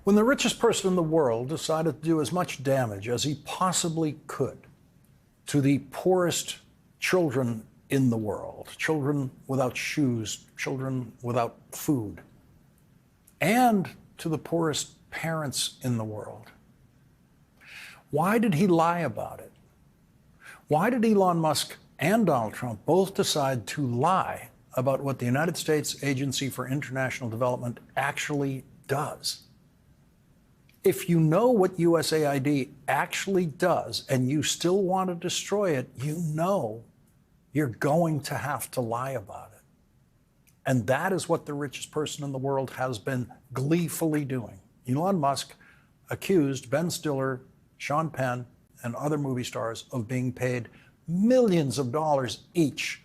When the richest person in the world decided to do as much damage as he possibly could to the poorest children in the world, children without shoes, children without food, and to the poorest parents in the world, why did he lie about it? Why did Elon Musk and Donald Trump both decide to lie about what the United States Agency for International Development actually does? If you know what USAID actually does and you still want to destroy it, you know you're going to have to lie about it. And that is what the richest person in the world has been gleefully doing. Elon Musk accused Ben Stiller, Sean Penn, and other movie stars of being paid millions of dollars each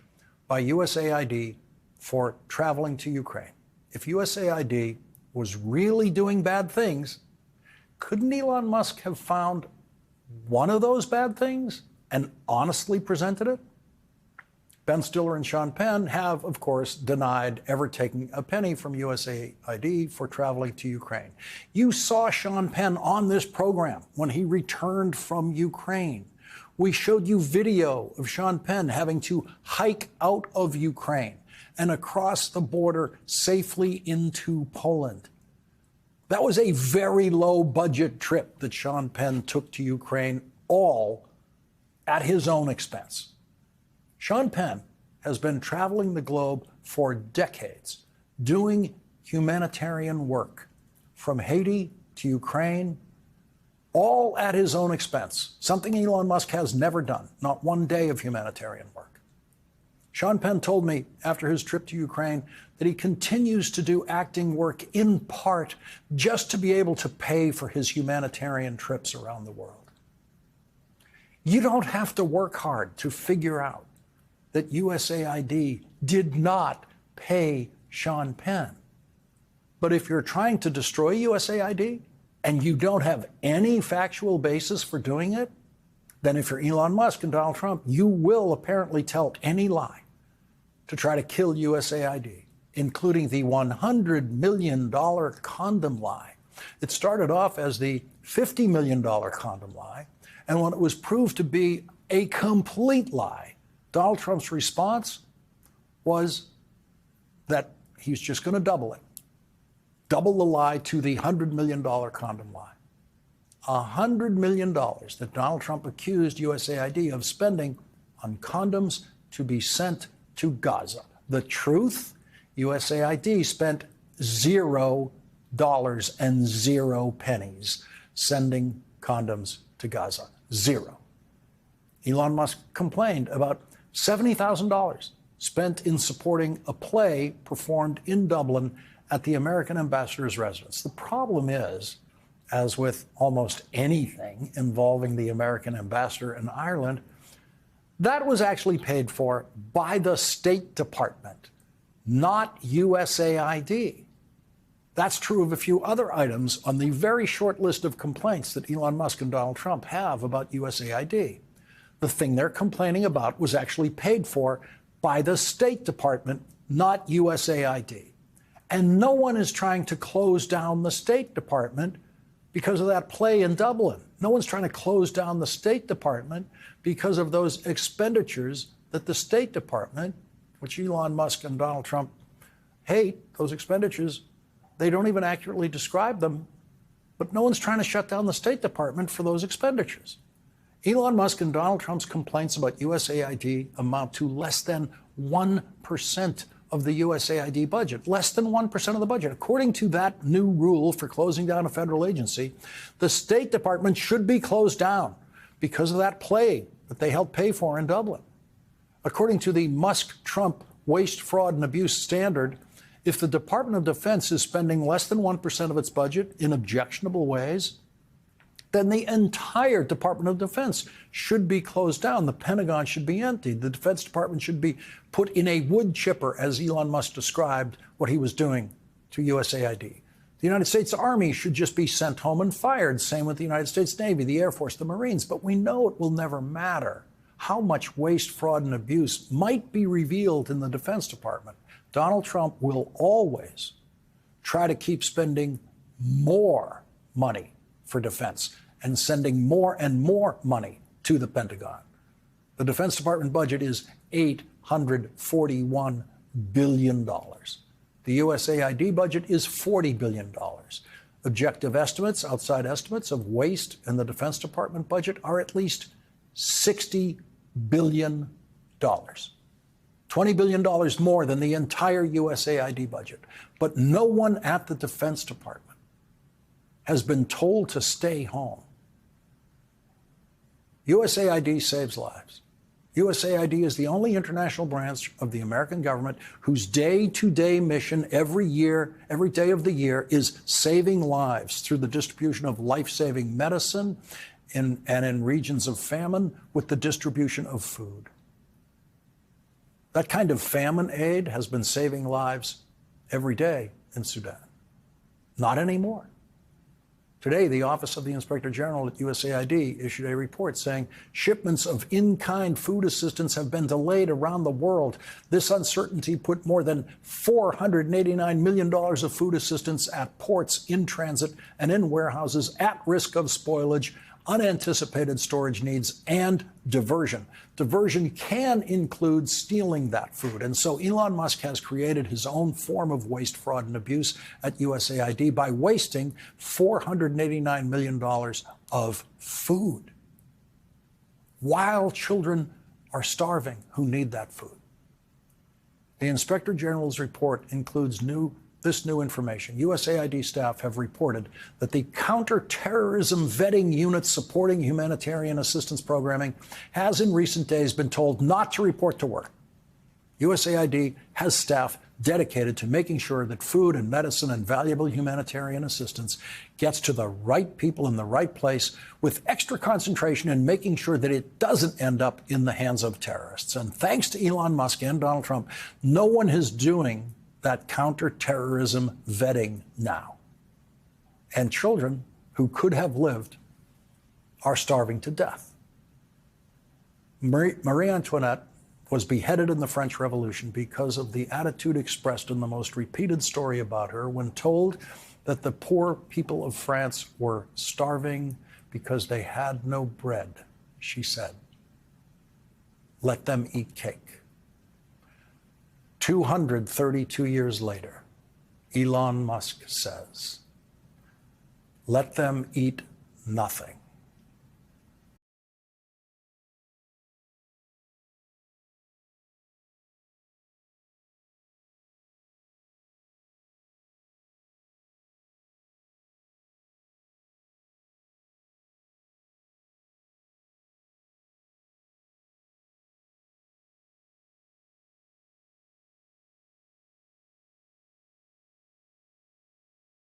by USAID for traveling to Ukraine. If USAID was really doing bad things, couldn't Elon Musk have found one of those bad things and honestly presented it? Ben Stiller and Sean Penn have, of course, denied ever taking a penny from USAID for traveling to Ukraine. You saw Sean Penn on this program when he returned from Ukraine. We showed you video of Sean Penn having to hike out of Ukraine and across the border safely into Poland. That was a very low budget trip that Sean Penn took to Ukraine, all at his own expense. Sean Penn has been traveling the globe for decades, doing humanitarian work from Haiti to Ukraine, all at his own expense, something Elon Musk has never done, not one day of humanitarian work. Sean Penn told me after his trip to Ukraine that he continues to do acting work in part just to be able to pay for his humanitarian trips around the world. You don't have to work hard to figure out that USAID did not pay Sean Penn. But if you're trying to destroy USAID and you don't have any factual basis for doing it, then if you're Elon Musk and Donald Trump, you will apparently tell any lie to try to kill USAID, including the $100 million condom lie. It started off as the $50 million condom lie, and when it was proved to be a complete lie, Donald Trump's response was that he's just going to double it. Double the lie to the $100 million condom lie. $100 million that Donald Trump accused USAID of spending on condoms to be sent to Gaza. The truth, USAID spent $0 and 0 pennies sending condoms to Gaza. Zero. Elon Musk complained about $70,000 spent in supporting a play performed in Dublin at the American ambassador's residence. The problem is, as with almost anything involving the American ambassador in Ireland, that was actually paid for by the State Department, not USAID. That's true of a few other items on the very short list of complaints that Elon Musk and Donald Trump have about USAID. The thing they're complaining about was actually paid for by the State Department, not USAID. And no one is trying to close down the State Department because of that play in Dublin. No one's trying to close down the State Department because of those expenditures that the State Department, which Elon Musk and Donald Trump hate, those expenditures, they don't even accurately describe them, but no one's trying to shut down the State Department for those expenditures. Elon Musk and Donald Trump's complaints about USAID amount to less than 1% of the USAID budget, less than 1% of the budget. According to that new rule for closing down a federal agency, the State Department should be closed down because of that play that they helped pay for in Dublin. According to the Musk-Trump waste, fraud, and abuse standard, if the Department of Defense is spending less than 1% of its budget in objectionable ways, then the entire Department of Defense should be closed down. The Pentagon should be emptied. The Defense Department should be put in a wood chipper, as Elon Musk described what he was doing to USAID. The United States Army should just be sent home and fired. Same with the United States Navy, the Air Force, the Marines. But we know it will never matter how much waste, fraud, and abuse might be revealed in the Defense Department. Donald Trump will always try to keep spending more money for defense and sending more and more money to the Pentagon. The Defense Department budget is $841 billion. The USAID budget is $40 billion. Objective estimates, outside estimates of waste in the Defense Department budget are at least $60 billion. $20 billion more than the entire USAID budget. But no one at the Defense Department has been told to stay home. USAID saves lives. USAID is the only international branch of the American government whose day-to-day mission every year, every day of the year, is saving lives through the distribution of life-saving medicine and in regions of famine with the distribution of food. That kind of famine aid has been saving lives every day in Sudan. Not anymore. Today, the Office of the Inspector General at USAID issued a report saying shipments of in-kind food assistance have been delayed around the world. This uncertainty put more than $489 million of food assistance at ports, in transit, and in warehouses at risk of spoilage, unanticipated storage needs, and diversion. Diversion can include stealing that food. And so Elon Musk has created his own form of waste, fraud, and abuse at USAID by wasting $489 million of food while children are starving who need that food. The Inspector General's report includes this new information. USAID staff have reported that the counterterrorism vetting unit supporting humanitarian assistance programming has in recent days been told not to report to work. USAID has staff dedicated to making sure that food and medicine and valuable humanitarian assistance gets to the right people in the right place, with extra concentration in making sure that it doesn't end up in the hands of terrorists. And thanks to Elon Musk and Donald Trump, no one is doing that counterterrorism vetting now. And children who could have lived are starving to death. Marie Antoinette was beheaded in the French Revolution because of the attitude expressed in the most repeated story about her when told that the poor people of France were starving because they had no bread. She said, "Let them eat cake." 232 years later, Elon Musk says, "Let them eat nothing.